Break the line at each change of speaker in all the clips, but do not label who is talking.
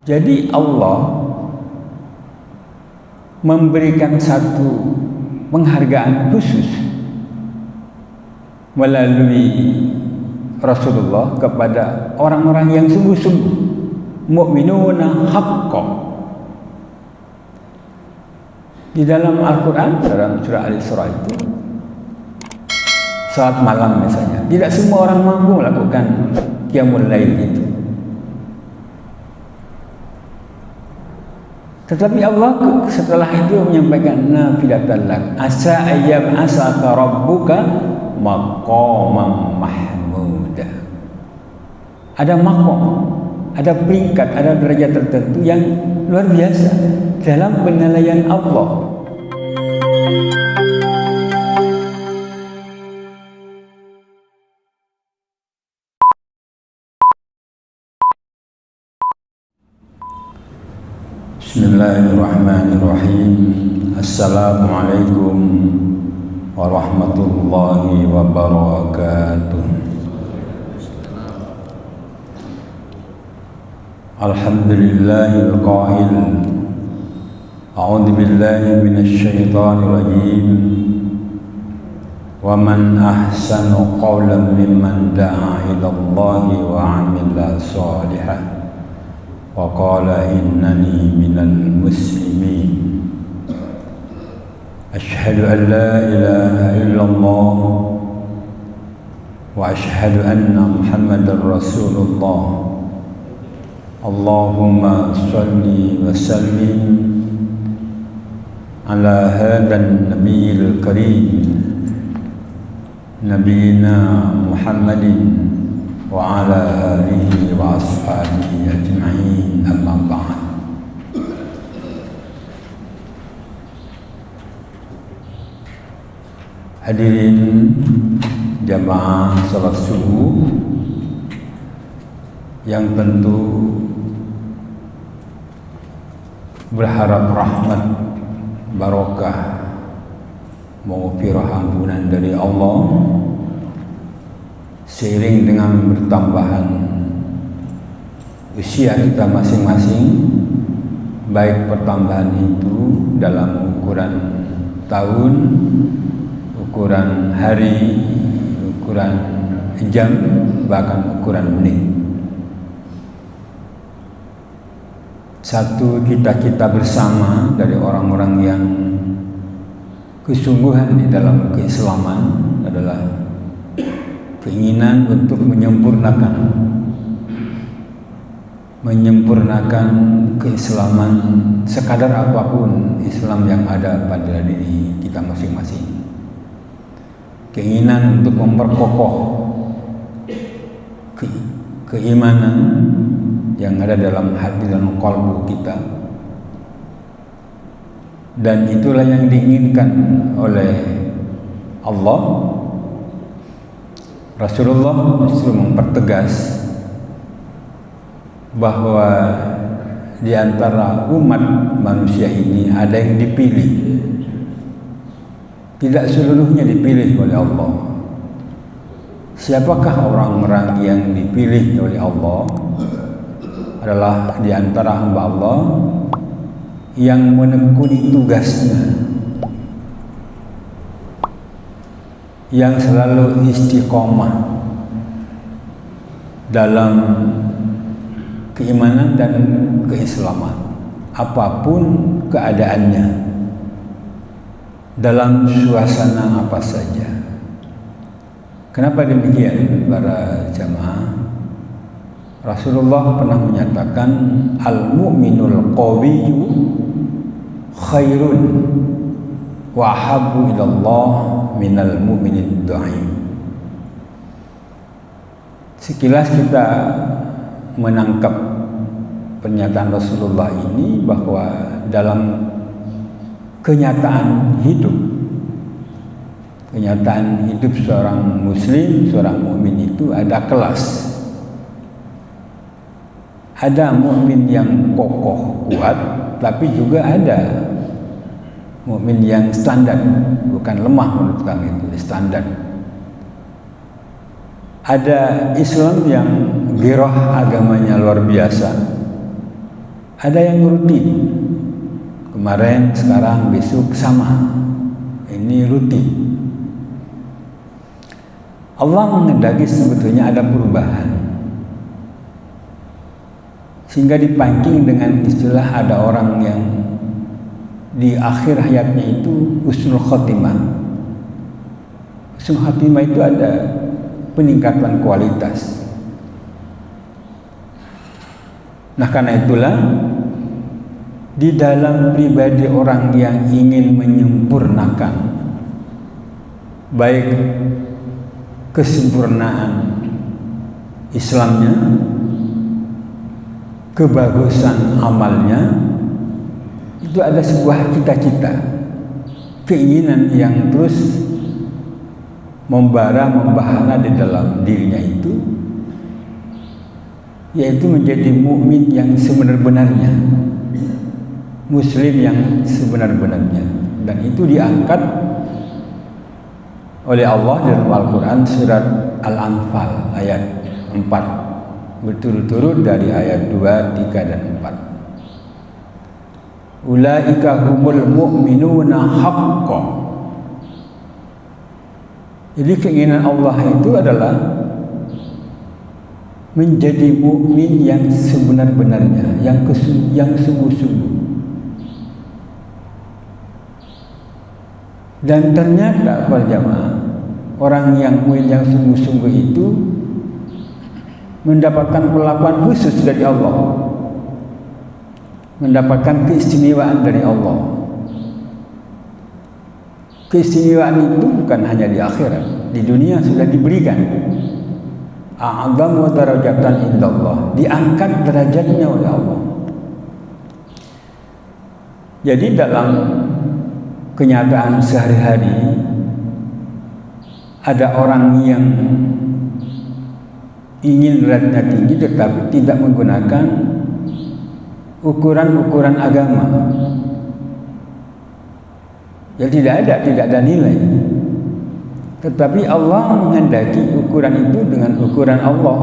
Jadi Allah memberikan satu penghargaan khusus melalui Rasulullah kepada orang-orang yang sungguh-sungguh mukminuna haqqan. Di dalam Al-Quran, dalam surah Al-Isra itu, saat malam misalnya, tidak semua orang mampu melakukan qiyamul lail itu. Tetapi Allah setelah itu menyampaikan nafilatan lak asa ayyam asaka rabbuka maqaman mahmuda. Ada maqam, ada peringkat, ada derajat tertentu yang luar biasa dalam penilaian Allah. Bismillahirrahmanirrahim. Assalamualaikum warahmatullahi wabarakatuh. Alhamdulillahil qail a'udzu billahi minasy syaithanir rajim. Wa man ahsanu qawlan mimman da'a ila Allahi wa 'amila shalihan wa qala innani minal muslimin. Asyhadu an la ilaha illallah wa asyhadu anna Muhammadar Rasulullah. Allahumma shalli wa sallim ala hadan nabiyil karim nabiyina Muhammadin wa ala alihi wa ashabihi ajma'in, amma ba'd. Hadirin jamaah salat subuh yang tentu berharap rahmat, barokah, maghfirah, ampunan dari Allah seiring dengan bertambahan usia kita masing-masing, baik pertambahan itu dalam ukuran tahun, ukuran hari, ukuran jam, bahkan ukuran menit. Satu cita-cita bersama dari orang-orang yang kesungguhan di dalam keislaman adalah keinginan untuk menyempurnakan keislaman sekadar apapun Islam yang ada pada diri kita masing-masing. Keinginan untuk memperkokoh keimanan yang ada dalam hati dan qalbu kita, dan itulah yang diinginkan oleh Allah. Rasulullah justru mempertegas bahwa di antara umat manusia ini ada yang dipilih, tidak seluruhnya dipilih oleh Allah. Siapakah orang-orang yang dipilih oleh Allah? Adalah di antara hamba Allah yang menekuni tugasnya, yang selalu istiqomah dalam keimanan dan keislaman apapun keadaannya, dalam suasana apa saja. Kenapa demikian para jamaah? Rasulullah pernah menyatakan al-mu'minul qawiyyu khairun wa habbu ilallah minal mu'minid dha'if. Sekilas kita menangkap pernyataan Rasulullah ini bahwa dalam kenyataan hidup seorang muslim, seorang mukmin itu ada kelas. Ada mukmin yang kokoh, kuat, tapi juga ada mukmin yang standar, bukan lemah menurut kami, itu standar. Ada Islam yang ghirah agamanya luar biasa, Ada yang rutin, kemarin, sekarang, besok sama. Ini rutin. Allah menghendaki sebetulnya ada perubahan, sehingga dipancing dengan istilah ada orang yang di akhir hayatnya itu husnul khotimah. Husnul khotimah itu ada peningkatan kualitas. Nah, karena itulah di dalam pribadi orang yang ingin menyempurnakan baik kesempurnaan Islamnya, kebagusan amalnya, itu ada sebuah cita-cita, keinginan yang terus membahana di dalam dirinya itu, yaitu menjadi mukmin yang sebenar-benarnya, muslim yang sebenar-benarnya. Dan itu diangkat oleh Allah dalam Al-Quran surat Al-Anfal ayat 4, berturut-turut dari ayat 2, 3, dan 4. Ulaika humul mu'minuna haqqa. Jadi keinginan Allah itu adalah menjadi mukmin yang sebenar-benarnya, yang sungguh-sungguh. Dan ternyata para jamaah, orang yang mukmin yang sungguh-sungguh itu mendapatkan perlakuan khusus dari Allah, mendapatkan keistimewaan dari Allah. Keistimewaan itu bukan hanya di akhirat, di dunia sudah diberikan. A'adhamu darajatan indallah, diangkat derajatnya oleh Allah. Jadi dalam kenyataan sehari-hari ada orang yang ingin derajatnya tinggi tetapi tidak menggunakan ukuran-ukuran agama. Ya tidak ada nilai. Tetapi Allah menghendaki ukuran itu dengan ukuran Allah,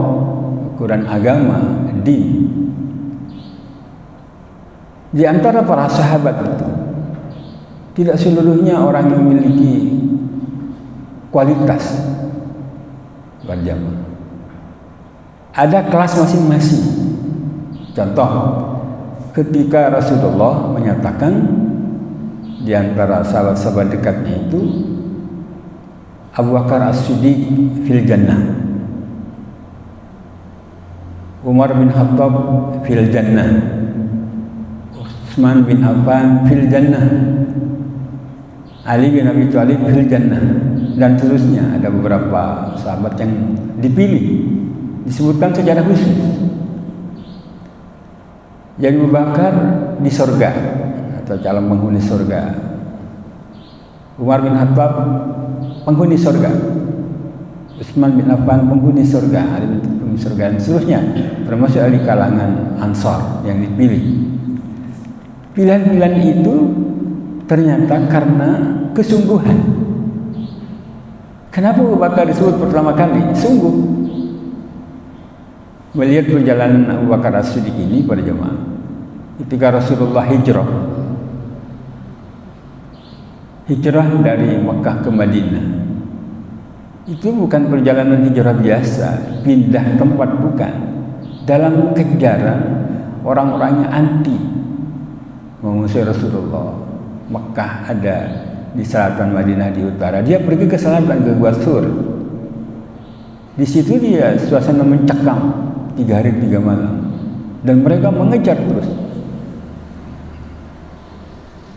ukuran agama, din. Di antara para sahabat itu, tidak seluruhnya orang yang memiliki kualitas berjamaah. Ada kelas masing-masing. Contoh, ketika Rasulullah menyatakan di antara sahabat-sahabat dekatnya itu, Abu Bakar As-Siddiq fil jannah, Umar bin Khattab fil jannah, Utsman bin Affan fil jannah, Ali bin Abi Thalib fil jannah, dan seterusnya. Ada beberapa sahabat yang dipilih, disebutkan secara khusus. Jadi Abu Bakar di surga atau calon penghuni surga, Umar bin Khattab penghuni surga, Utsman bin Affan penghuni surga, Ali bin penghuni surga, dan seterusnya, termasuk dari kalangan Ansar yang dipilih. Pilihan-pilihan itu ternyata karena kesungguhan. Kenapa Abu Bakar disebut pertama kali? Sungguh. Melihat perjalanan Abu Bakar As-Siddiq ini pada jemaah, ketika Rasulullah hijrah dari Mekah ke Madinah, itu bukan perjalanan hijrah biasa, pindah tempat, bukan. Dalam kejaran orang-orangnya anti mengusir Rasulullah. Mekah ada di selatan, Madinah di utara. Dia pergi ke selatan, ke Gua Sur. Di situ dia suasana mencekam 3 hari 3 malam, dan mereka mengejar terus.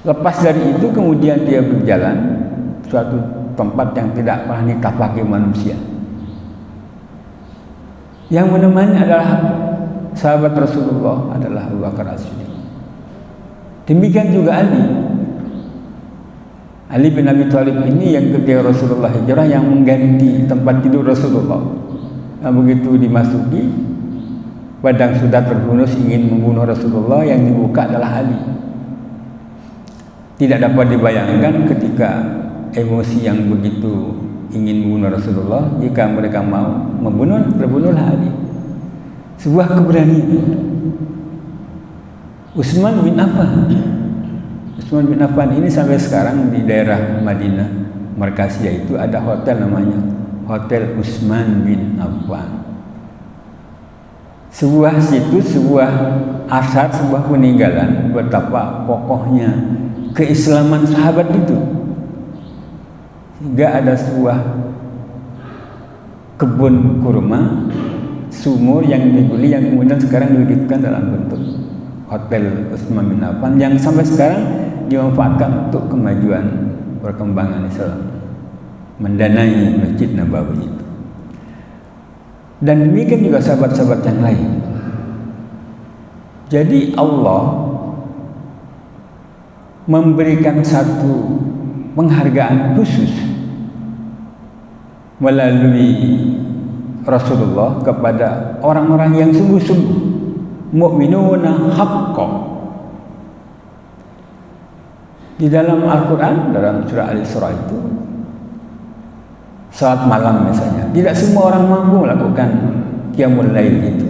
Lepas dari itu kemudian dia berjalan suatu tempat yang tidak pernah ditapaki manusia. Yang menemani adalah sahabat Rasulullah, adalah Abu Bakar As-Siddiq. Demikian juga Ali bin Abi Thalib ini yang ketika Rasulullah hijrah yang mengganti tempat tidur Rasulullah. Nah, begitu dimasuki, padang sudah terhunus ingin membunuh Rasulullah, yang dibuka adalah Ali. Tidak dapat dibayangkan ketika emosi yang begitu ingin membunuh Rasulullah, jika mereka mau membunuh, terbunuhlah Ali. Sebuah keberanian. Utsman bin Affan. Utsman bin Affan ini sampai sekarang di daerah Madinah, Markasiyah itu ada hotel namanya Hotel Utsman bin Affan. Sebuah situs, sebuah asar, sebuah peninggalan betapa kokohnya keislaman sahabat itu. Sehingga ada sebuah kebun kurma, sumur yang dibeli yang kemudian sekarang diwujudkan dalam bentuk Hotel Utsman bin Affan yang sampai sekarang dimanfaatkan untuk kemajuan perkembangan Islam, mendanai Masjid Nabawi itu. Dan demikian juga sahabat-sahabat yang lain. Jadi Allah memberikan satu penghargaan khusus melalui Rasulullah kepada orang-orang yang sungguh-sungguh mu'minuna haqqan. Di dalam Al-Quran, dalam surah Al-Isra itu, salat malam misalnya, tidak semua orang mampu melakukan qiyamul lail itu.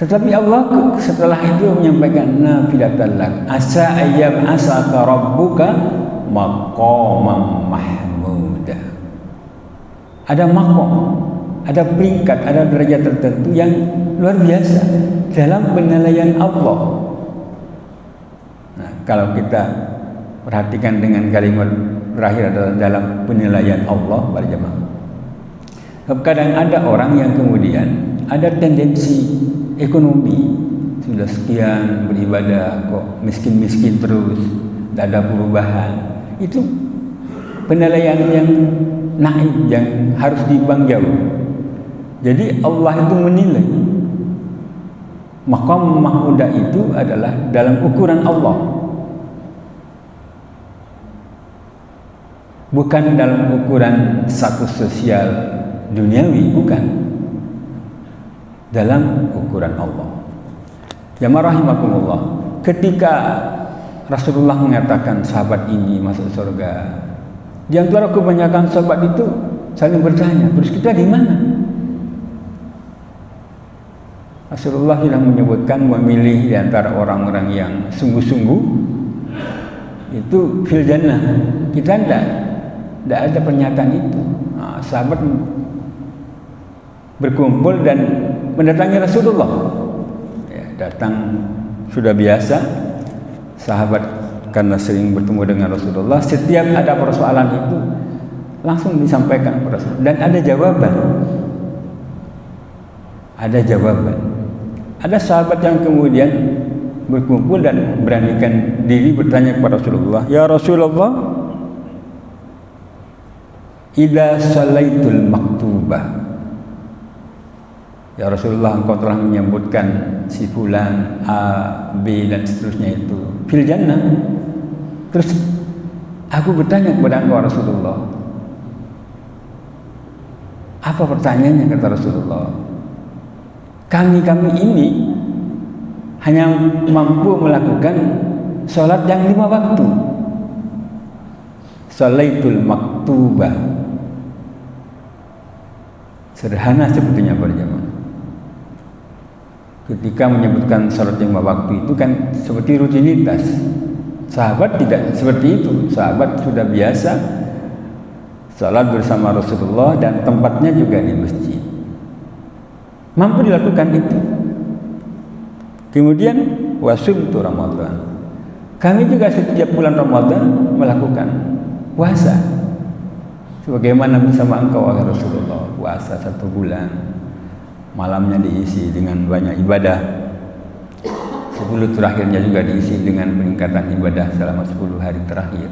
Tetapi Allah setelah itu menyampaikan nafilatan lak asa ayyam asaka rabbuka maqaman mahmuda. Ada maqam, ada peringkat, ada derajat tertentu yang luar biasa dalam penilaian Allah. Nah, kalau kita perhatikan dengan kalimat terakhir adalah dalam penilaian Allah para jemaah. Kadang ada orang yang kemudian ada tendensi ekonomi, sudah sekian beribadah kok miskin-miskin terus, tidak ada perubahan. Itu penilaian yang naif, yang harus dibang jauh. Jadi Allah itu menilai maqam mahmuda itu adalah dalam ukuran Allah, bukan dalam ukuran status sosial duniawi, bukan, dalam ukuran Allah. Jamaah rahimakumullah, ketika Rasulullah mengatakan sahabat ini masuk surga, di antara kebanyakan sahabat itu saling bertanya, terus kita di mana? Rasulullah sudah menyebutkan memilih di antara orang-orang yang sungguh-sungguh itu fil jannah. Kita tidak ada pernyataan itu. Nah, sahabat berkumpul dan mendatangi Rasulullah. Ya, datang sudah biasa. Sahabat karena sering bertemu dengan Rasulullah, setiap ada persoalan itu langsung disampaikan kepada Rasulullah dan ada jawaban. Ada jawaban. Ada sahabat yang kemudian berkumpul dan beranikan diri bertanya kepada Rasulullah, "Ya Rasulullah, idza salaitul maktubah." Ya Rasulullah, engkau telah menyebutkan si fulan A, B dan seterusnya itu fil jannah. Terus aku bertanya kepada engkau Rasulullah, apa pertanyaannya? Kata Rasulullah, kami ini hanya mampu melakukan sholat yang 5 waktu. Sholaitul maktubah. Sederhana sebetulnya para jemaah. Ketika menyebutkan sholat 5 waktu itu kan seperti rutinitas. Sahabat tidak seperti itu. Sahabat sudah biasa sholat bersama Rasulullah dan tempatnya juga di masjid. Mampu dilakukan itu. Kemudian wasumtu Ramadan. Kami juga setiap bulan Ramadan melakukan puasa. Sebagaimana bersama engkau wahai Rasulullah, puasa 1 bulan. Malamnya diisi dengan banyak ibadah. 10 terakhirnya juga diisi dengan peningkatan ibadah selama 10 hari terakhir.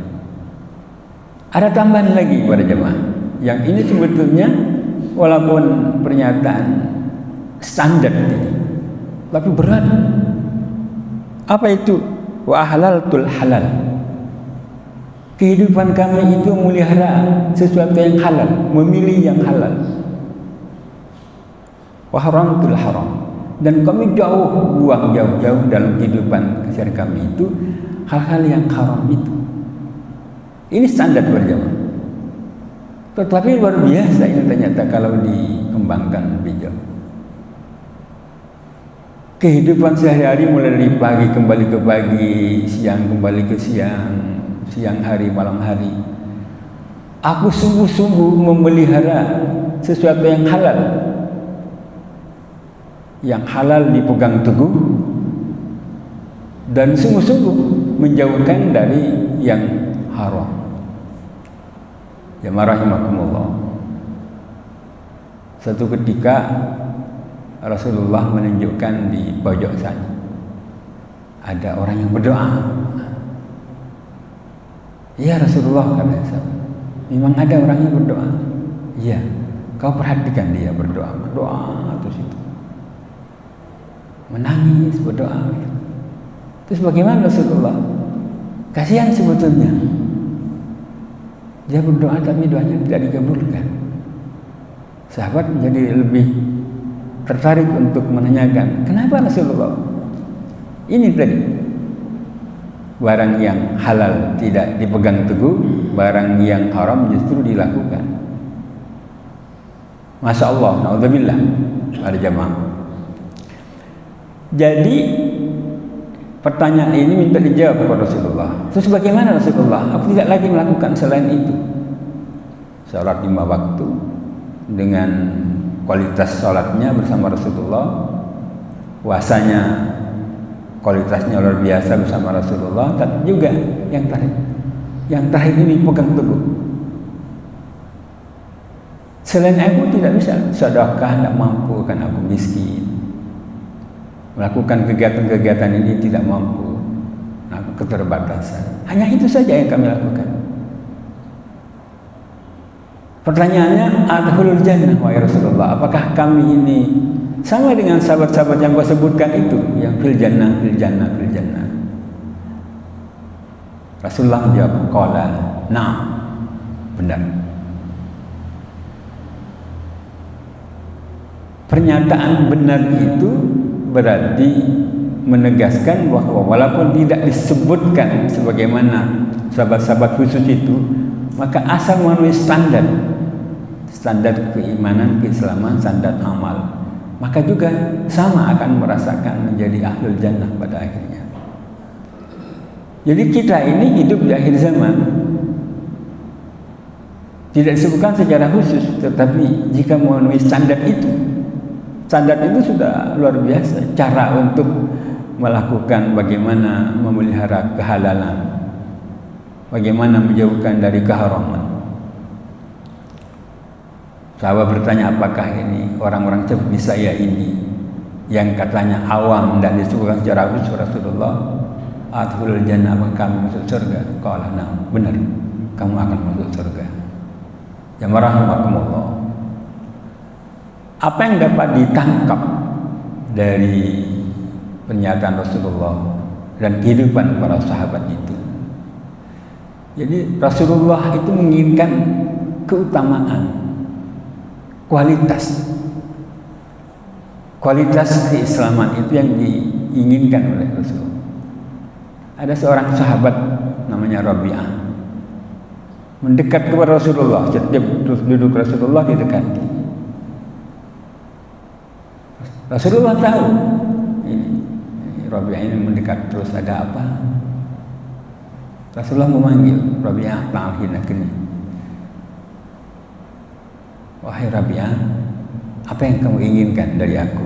Ada tambahan lagi pada jemaah. Yang ini sebetulnya walaupun pernyataan standar ini, tapi berat. Apa itu? Wa ahlaltul halal. Kehidupan kami itu melihara sesuatu yang halal, memilih yang halal. Wa haramtul haram. Dan kami buang jauh-jauh dalam kehidupan keseharian kami itu hal-hal yang haram itu. Ini standar berjamaah. Tetapi luar biasa ini ternyata kalau dikembangkan lebih jauh. kehidupan sehari-hari mulai dari pagi kembali ke pagi, siang kembali ke siang, siang hari malam hari. Aku sungguh-sungguh memelihara sesuatu yang halal dipegang teguh, dan sungguh-sungguh menjauhkan dari yang haram. Ya rahimakumullah. Satu ketika Rasulullah menunjukkan di pojok sana ada orang yang berdoa. Ya Rasulullah, kata saya, memang ada orang yang berdoa. Iya, kau perhatikan dia berdoa terus itu, menangis berdoa. Terus bagaimana Rasulullah? Kasihan sebetulnya, dia berdoa tapi doanya tidak dikabulkan. Sahabat menjadi lebih tertarik untuk menanyakan, kenapa Rasulullah? Ini tadi, barang yang halal tidak dipegang teguh, barang yang haram justru dilakukan. Masya Allah, na'udzubillah, ada jamaah. Jadi pertanyaan ini minta dijawab kepada Rasulullah. Terus bagaimana Rasulullah? Aku tidak lagi melakukan selain itu. Salat 5 waktu dengan kualitas salatnya bersama Rasulullah, puasanya kualitasnya luar biasa bersama Rasulullah, tapi juga yang terakhir ini pegang teguh. Selain aku tidak bisa sedekah, tidak mampu karena aku miskin. Melakukan kegiatan-kegiatan ini tidak mampu, aku keterbatasan. Hanya itu saja yang kami lakukan. Pertanyaannya, adkhulul jannah wahai Rasulullah, apakah kami ini sama dengan sahabat-sahabat yang kau sebutkan itu, yang fil jannah. Rasulullah menjawab, qala na'am, benar. Pernyataan benar itu berarti menegaskan bahwa walaupun tidak disebutkan sebagaimana sahabat-sahabat khusus itu, maka asal memenuhi standar keimanan, keislaman, standar amal, maka juga sama akan merasakan menjadi ahlul jannah pada akhirnya. Jadi kita ini hidup di akhir zaman, tidak disebutkan secara khusus, tetapi jika memenuhi standar itu sudah luar biasa. Cara untuk melakukan bagaimana memelihara kehalalan, bagaimana menjauhkan dari keharaman. Sahabat bertanya, apakah ini orang-orang seperti saya ini yang katanya awam dan disebutkan secara khusus Rasulullah, adkhulul jannah, kamu masuk surga? Qala na'am, benar, kamu akan masuk surga. Ya rahimakumullah. Apa yang dapat ditangkap dari pernyataan Rasulullah dan kehidupan para sahabat itu? Jadi Rasulullah itu menginginkan keutamaan, kualitas keislaman itu yang diinginkan oleh Rasulullah. Ada seorang sahabat namanya Rabi'ah, mendekat kepada Rasulullah. Setiap duduk Rasulullah didekati. Rasulullah tahu ini Rabi'ah ini mendekat terus, ada apa? Rasulullah memanggil Rabi'ah, ta'alhinakini. Wahai Rabi'ah, apa yang kamu inginkan dari aku?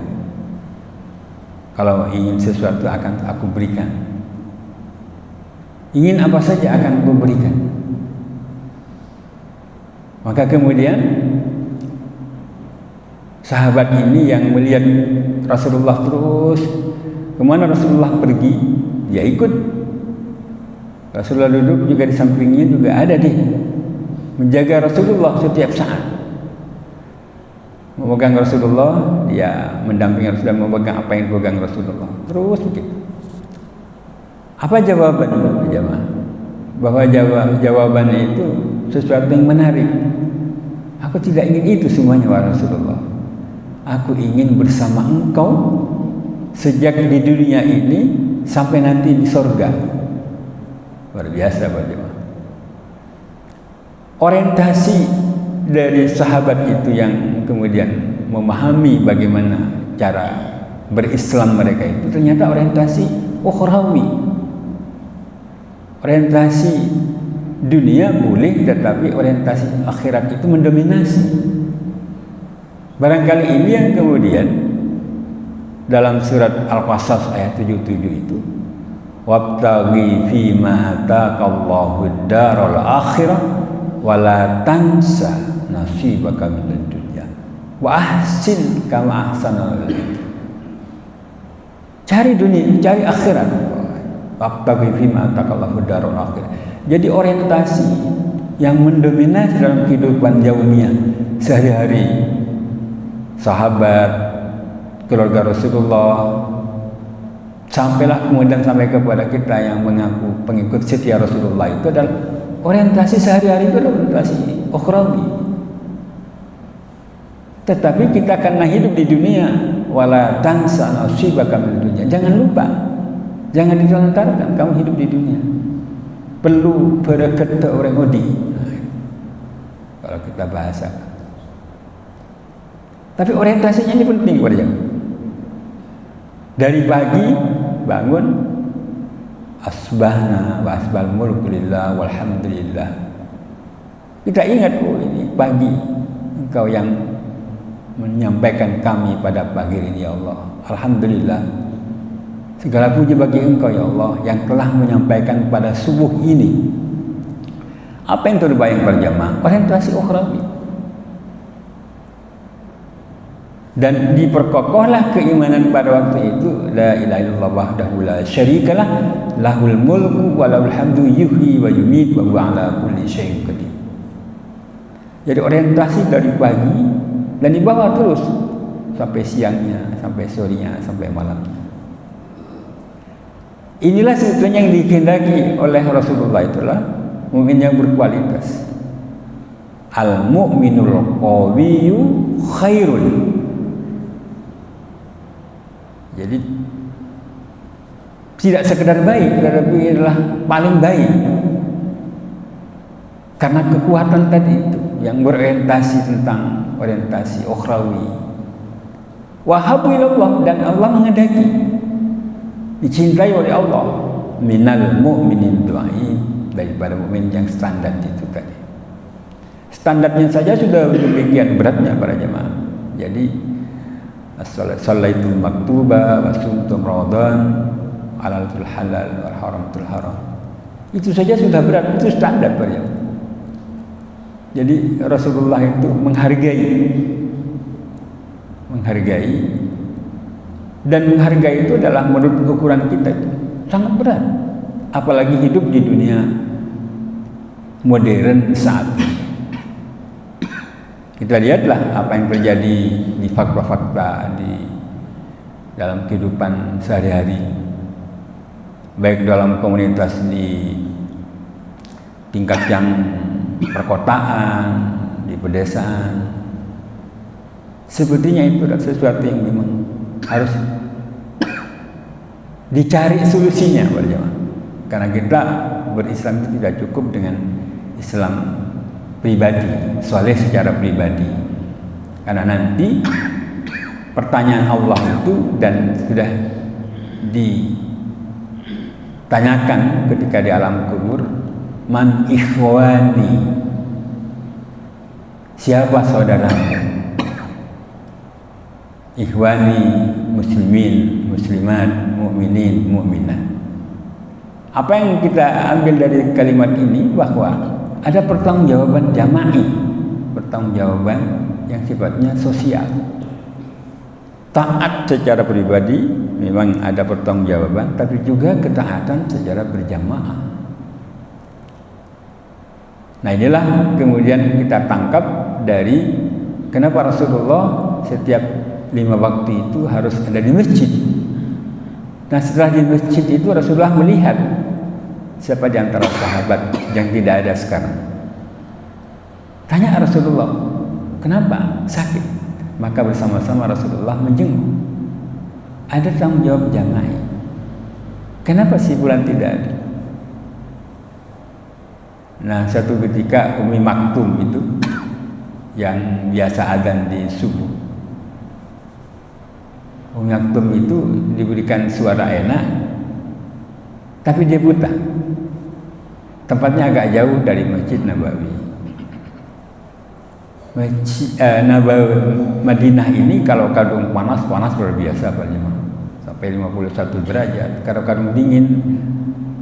Kalau ingin sesuatu akan aku berikan. Ingin apa saja akan aku berikan. Maka kemudian sahabat ini yang melihat Rasulullah terus, kemana Rasulullah pergi, dia ikut. Rasulullah duduk juga di sampingnya juga ada dia, menjaga Rasulullah setiap saat. Memegang Rasulullah, dia mendampingi Rasulullah, memegang apa yang dipegang Rasulullah. Terus begitu. Apa jawaban jemaah? Bahwa jawabannya itu sesuatu yang menarik. Aku tidak ingin itu semuanya wahai Rasulullah. Aku ingin bersama engkau sejak di dunia ini sampai nanti di surga. Luar biasa Pak jemaah. Orientasi dari sahabat itu yang kemudian memahami bagaimana cara berislam mereka itu ternyata orientasi ukhrawi. Orientasi dunia boleh, tetapi orientasi akhirat itu mendominasi. Barangkali ini yang kemudian dalam surat Al-Qasas ayat 77 itu, wabtaghi fima ataqallahu ad-daral akhirah wa la tansa nasibaka minad dunya wa ahsin kama ahsana. Cari dunia, cari akhirat. Wabtaghi fima ataqallahu ad-daral akhirah. Jadi orientasi yang mendominasi dalam kehidupan yaumiyah sehari-hari sahabat, keluarga Rasulullah, sampailah kemudian sampai kepada kita yang mengaku pengikut setia Rasulullah, itu adalah orientasi sehari-hari, itu adalah orientasi ukhrawi. Tetapi kita karena hidup di dunia, wala tansa nasibaka minad dunya, jangan lupa, jangan dilantarkan kamu hidup di dunia. Perlu berkata orang odi, kalau kita bahasakan. Tapi orientasinya ini penting kepada jamaah. Dari pagi bangun, asbahna wa asbal mulku lillah walhamdulillah. Kita ingat, oh ini pagi, Engkau yang menyampaikan kami pada pagi ini ya Allah. Alhamdulillah. Segala puji bagi Engkau ya Allah yang telah menyampaikan pada subuh ini. Apa yang terbayang berjamaah? Orientasi ukhrawi. Dan diperkokohlah keimanan pada waktu itu, la ilaha illallah wahdahu la syarikalah, lahul mulku wa lahul hamdu yuhyi wa yumiit wa huwa ala kulli syai'in qadir. Jadi orientasi dari pagi dan dibawa terus sampai siangnya, sampai sorenya, sampai malamnya. Inilah sebetulnya yang dikehendaki oleh Rasulullah, itulah mukmin yang berkualitas. Al-mu'minul qawiyyu khairun. Jadi tidak sekedar baik, tetapi adalah paling baik. Karena kekuatan tadi itu yang berorientasi tentang orientasi ukhrawi. Wahabu ilallah, dan Allah menghendaki dicintai oleh Allah, minal mu'minin du'ain, daripada mukmin yang standar itu tadi. Standarnya saja sudah demikian beratnya para jemaah. Jadi as-salaitul maktuba wa sumtum ramadan halalul halal wa haramtul haram. Itu saja sudah berat, itu standar para jemaah. Jadi Rasulullah itu menghargai, dan menghargai itu adalah menurut ukuran kita itu sangat berat, apalagi hidup di dunia modern saat ini. Kita lihatlah apa yang terjadi di fakta-fakta di dalam kehidupan sehari-hari, baik dalam komunitas di tingkat yang perkotaan, di pedesaan. Sepertinya itu adalah sesuatu yang memang harus dicari solusinya berjamaah. Karena kita berislam itu tidak cukup dengan Islam pribadi, soleh secara pribadi. Karena nanti pertanyaan Allah itu dan sudah ditanyakan ketika di alam kubur, man ikhwani, siapa saudaramu? Ikhwani muslimin, muslimat, mukminin, mukminat. Apa yang kita ambil dari kalimat ini, bahwa ada pertanggungjawaban jama'i, pertanggungjawaban yang sifatnya sosial. Taat secara pribadi memang ada pertanggungjawaban, tapi juga ketaatan secara berjamaah. Nah, inilah kemudian kita tangkap dari kenapa Rasulullah setiap 5 waktu itu harus ada di masjid. Nah, setelah di masjid itu Rasulullah melihat siapa di antara sahabat yang tidak ada sekarang. Tanya Rasulullah, kenapa? Sakit. Maka bersama-sama Rasulullah menjenguk. Ada tanggung jawab jamaah. Kenapa si bulan tidak ada? Nah, satu ketika Umi Maktum itu yang biasa adzan di subuh, Umi Maktum itu diberikan suara enak, tapi dia buta. Tempatnya agak jauh dari Masjid Nabawi. Madinah ini kalau kadung panas luar biasa Pak Jemaah, sampai 51 derajat. Kalau kadung dingin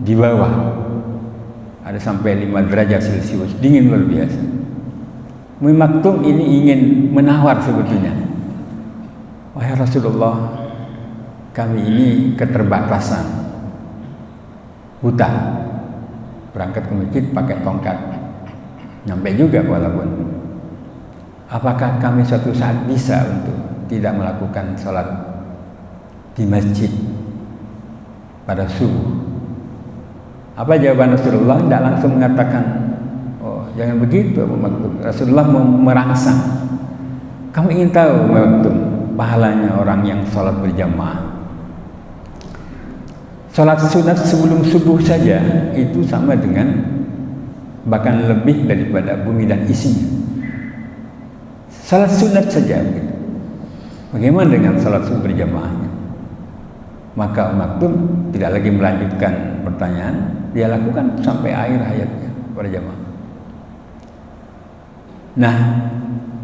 di bawah ada sampai 5 derajat Celcius, dingin luar biasa. Umi Maktum ini ingin menawar sebetulnya, wahai Rasulullah, kami ini keterbatasan, buta, berangkat ke masjid pakai tongkat, nyampe juga walaupun. Apakah kami suatu saat bisa untuk tidak melakukan sholat di masjid pada subuh? Apa jawaban Rasulullah? Tidak langsung mengatakan, oh jangan begitu Abu Maktum. Rasulullah merangsang. Kamu ingin tahu Abu Maktum pahalanya orang yang sholat berjamaah? Sholat sunat sebelum subuh saja itu sama dengan, bahkan lebih daripada bumi dan isinya. Salat sunat saja begitu. Bagaimana dengan salat subuh berjamaahnya? Maka Maktum tidak lagi melanjutkan pertanyaan, dia lakukan sampai akhir hayatnya berjamaah. Nah,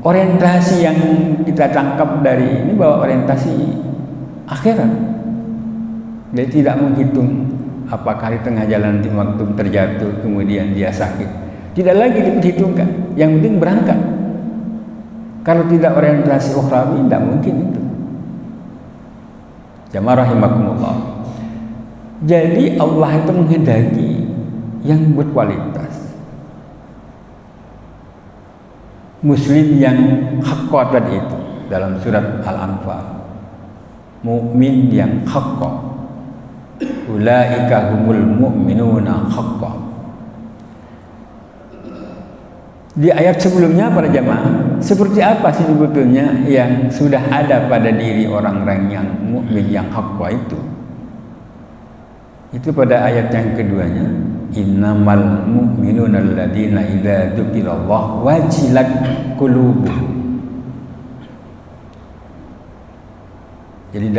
orientasi yang kita tangkap dari ini bahwa orientasi akhirat. Dia tidak menghitung apakah di tengah jalan nanti Maktum terjatuh kemudian dia sakit. Tidak lagi diperhitungkan. Yang penting berangkat. Kalau tidak orientasi ukhrawi, tidak mungkin itu. Jamaah rahimakumullah. Jadi Allah itu menghendaki yang berkualitas. Muslim yang haqqa tadi itu dalam surat Al-Anfal. Mukmin yang haqqa. Ulaika humul mu'minuna haqqa. Di ayat sebelumnya para jamaah, seperti apa sih sebetulnya yang sudah ada pada diri orang-orang yang mukmin yang haqqa itu? Itu pada ayat yang keduanya, innamal mu'minuna alladzina idza dzukirallah wajilat qulubuhum. Jadi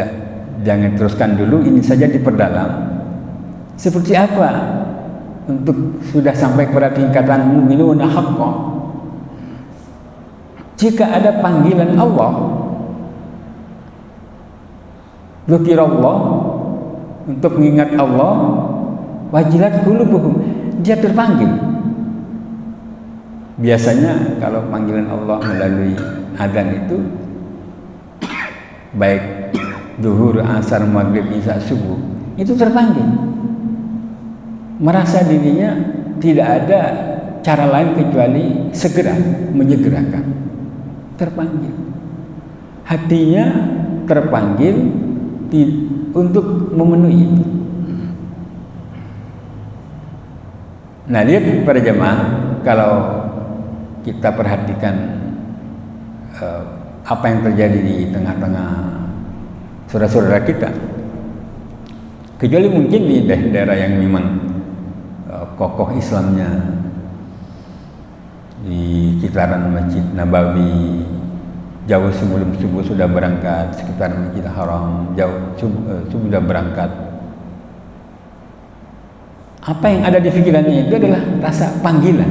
jangan teruskan dulu, ini saja diperdalam. Seperti apa untuk sudah sampai pada tingkatan mu'minuna haqqa? Jika ada panggilan Allah, dzikirallah, untuk mengingat Allah, wajilat qulubuhum, dia terpanggil. Biasanya kalau panggilan Allah melalui adzan itu, baik zuhur, asar, maghrib, isya, subuh, itu terpanggil. Merasa dirinya tidak ada cara lain kecuali segera menyegerakan. Terpanggil, hatinya terpanggil untuk memenuhi itu. Nah, lihat para jemaah, kalau kita perhatikan apa yang terjadi di tengah-tengah saudara-saudara kita, kecuali mungkin di daerah yang memang kokoh Islamnya, di sekitaran Masjid Nabawi, jauh sebelum subuh sudah berangkat, sekitar Masjid Haram jauh sudah berangkat. Apa yang ada di pikirannya itu adalah rasa panggilan.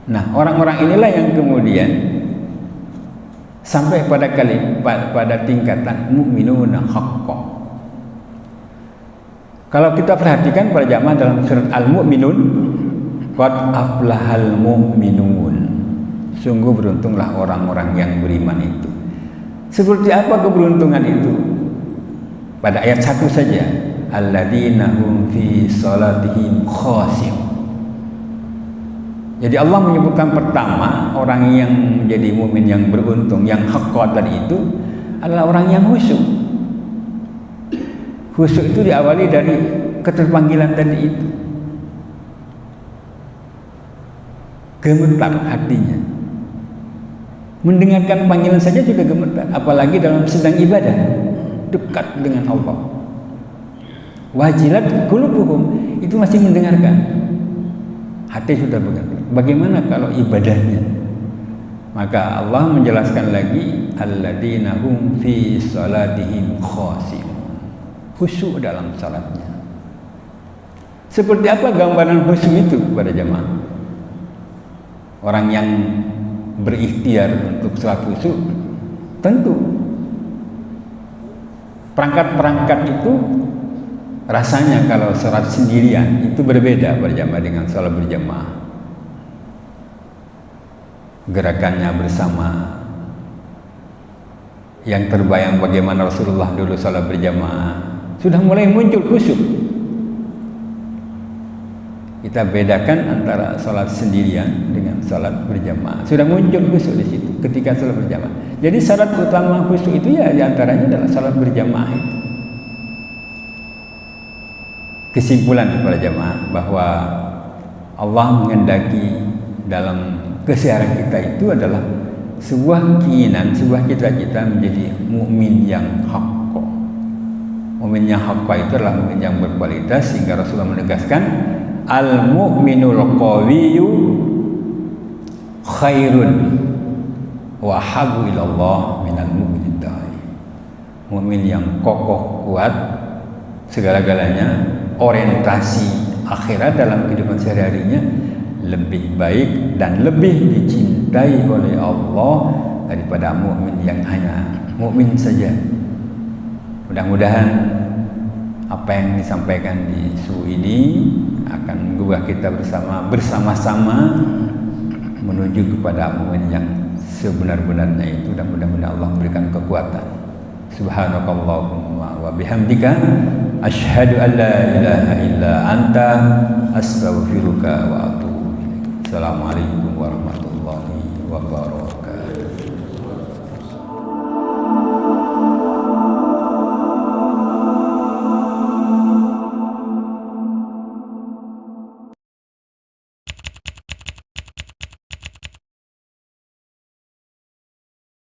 Nah, orang-orang inilah yang kemudian sampai pada tingkatan mu'minuna haqqa. Kalau kita perhatikan para jamaah dalam surat Al-Mu'minun, qad aflahal mu'minun, sungguh beruntunglah orang-orang yang beriman itu. Seperti apa keberuntungan itu? Pada ayat 1 saja, alladzina hum fi salatihim khashi'un. Jadi Allah menyebutkan pertama orang yang menjadi mukmin yang beruntung, yang haqqa tadi itu adalah orang yang khusyuk. Khusyuk itu diawali dari keterpanggilan tadi itu. Gemetar hatinya. Mendengarkan panggilan saja juga gemetar, apalagi dalam sedang ibadah, dekat dengan Allah. Wajilat qulubuhum, itu masih mendengarkan. Hati sudah bergetar. Bagaimana kalau ibadahnya? Maka Allah menjelaskan lagi alladzina hum fi salatihim khashi'un. Khusyuk dalam salatnya. Seperti apa gambaran khusyuk itu kepada jemaah? Orang yang berikhtiar untuk salat khusyuk, tentu perangkat-perangkat itu rasanya kalau salat sendirian itu berbeda berjamaah dengan salat berjamaah. Gerakannya bersama, yang terbayang bagaimana Rasulullah dulu salat berjamaah, sudah mulai muncul khusyuk. Kita bedakan antara salat sendirian dengan salat berjamaah. Sudah muncul khusyuk di situ ketika salat berjamaah. Jadi syarat utama khusyuk itu ya diantaranya adalah salat berjamaah itu. Kesimpulan kepada jamaah bahwa Allah menghendaki dalam keseharian kita itu adalah sebuah keinginan, sebuah cita-cita menjadi mukmin yang haqqa. Mukmin yang haqqa itu adalah mukmin yang berkualitas, sehingga Rasulullah menegaskan al-mu'minul qawiyyu khairun wa habu ilallah minal mu'minid da'i. Mukmin yang kokoh, kuat segala-galanya, orientasi akhirat dalam kehidupan sehari-harinya lebih baik dan lebih dicintai oleh Allah daripada mukmin yang hanya mukmin saja. Mudah-mudahan apa yang disampaikan di suhu ini akan membuat kita bersama-sama menuju kepada mukmin yang sebenar-benarnya itu, dan mudah-mudahan Allah memberikan kekuatan. Subhanakallahumma wa bihamdika asyhadu an la ilaha illa anta astaghfiruka wa atubu ilaik. Assalamualaikum warahmatullahi wabarakatuh.